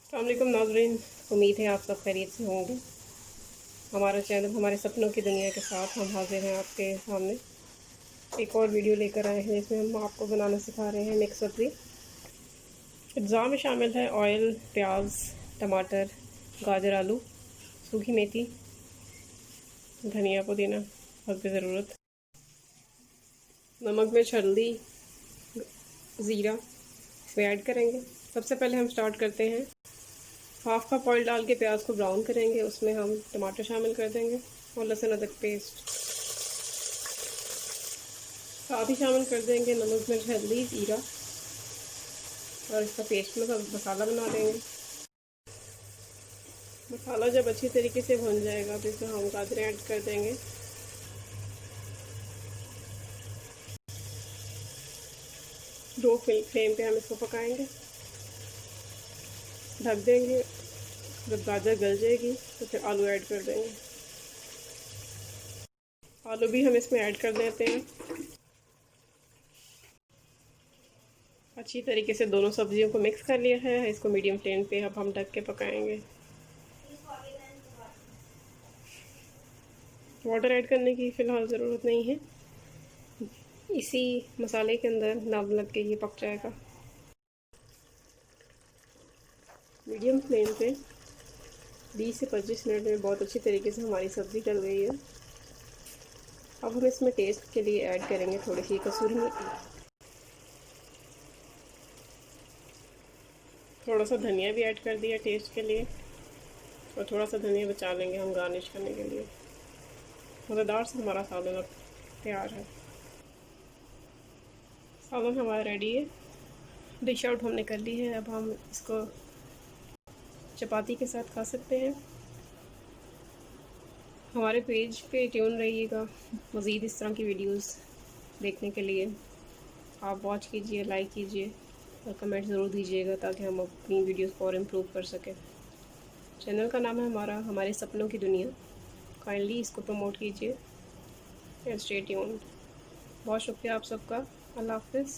अस्सलाम वालेकुम नाज़रीन, उम्मीद है आप सब खैरियत से होंगे। हमारा चैनल हमारे सपनों की दुनिया के साथ हम हाजिर हैं आपके सामने। एक और वीडियो लेकर आए हैं जिसमें हम आपको बनाना सिखा रहे हैं मिक्स सब्ज़ी। अज्जा में शामिल है ऑयल, प्याज, टमाटर, गाजर, आलू, सूखी मेथी, धनिया, पुदीना हस्ब ज़रूरत, नमक, मिर्च, हल्दी, ज़ीरा इसमें ऐड करेंगे। सबसे पहले हम स्टार्ट करते हैं। हाफ कप ऑयल डाल के प्याज को ब्राउन करेंगे, उसमें हम टमाटर शामिल कर देंगे और लहसुन अदरक पेस्ट साथ ही शामिल कर देंगे। नमक, मिर्च, हल्दी, जीरा और इसका पेस्ट में मसाला बना देंगे। मसाला जब अच्छी तरीके से भुन जाएगा तो इसमें हम गाजरें ऐड कर देंगे। लो फ्लेम पे हम इसको पकाएंगे, ढक देंगे। जब गाजर गल जाएगी तो फिर आलू ऐड कर देंगे। आलू भी हम इसमें ऐड कर देते हैं। अच्छी तरीके से दोनों सब्जियों को मिक्स कर लिया है। इसको मीडियम फ्लेम पे अब हम ढक के पकाएंगे। वाटर ऐड करने की फ़िलहाल ज़रूरत नहीं है, इसी मसाले के अंदर नम लग के ये पक जाएगा। मीडियम फ्लेम पे 20 से 25 मिनट में बहुत अच्छी तरीके से हमारी सब्ज़ी गल गई है। अब हम इसमें टेस्ट के लिए ऐड करेंगे थोड़ी सी कसूरी मेथी, थोड़ा सा धनिया भी ऐड कर दिया टेस्ट के लिए, और थोड़ा सा धनिया बचा लेंगे हम गार्निश करने के लिए। मज़ेदार से हमारा सालन तैयार है। सालन हमारा रेडी है, डिश आउट हमने कर ली है। अब हम इसको चपाती के साथ खा सकते हैं। हमारे पेज पे ट्यून रहिएगा मज़ीद इस तरह की वीडियोस देखने के लिए। आप वॉच कीजिए, लाइक कीजिए और कमेंट ज़रूर दीजिएगा ताकि हम अपनी वीडियोस को और इम्प्रूव कर सकें। चैनल का नाम है हमारे सपनों की दुनिया। काइंडली इसको प्रमोट कीजिए एंड स्टे ट्यून्ड। बहुत शुक्रिया आप सबका। अल्लाह हाफ़िज़।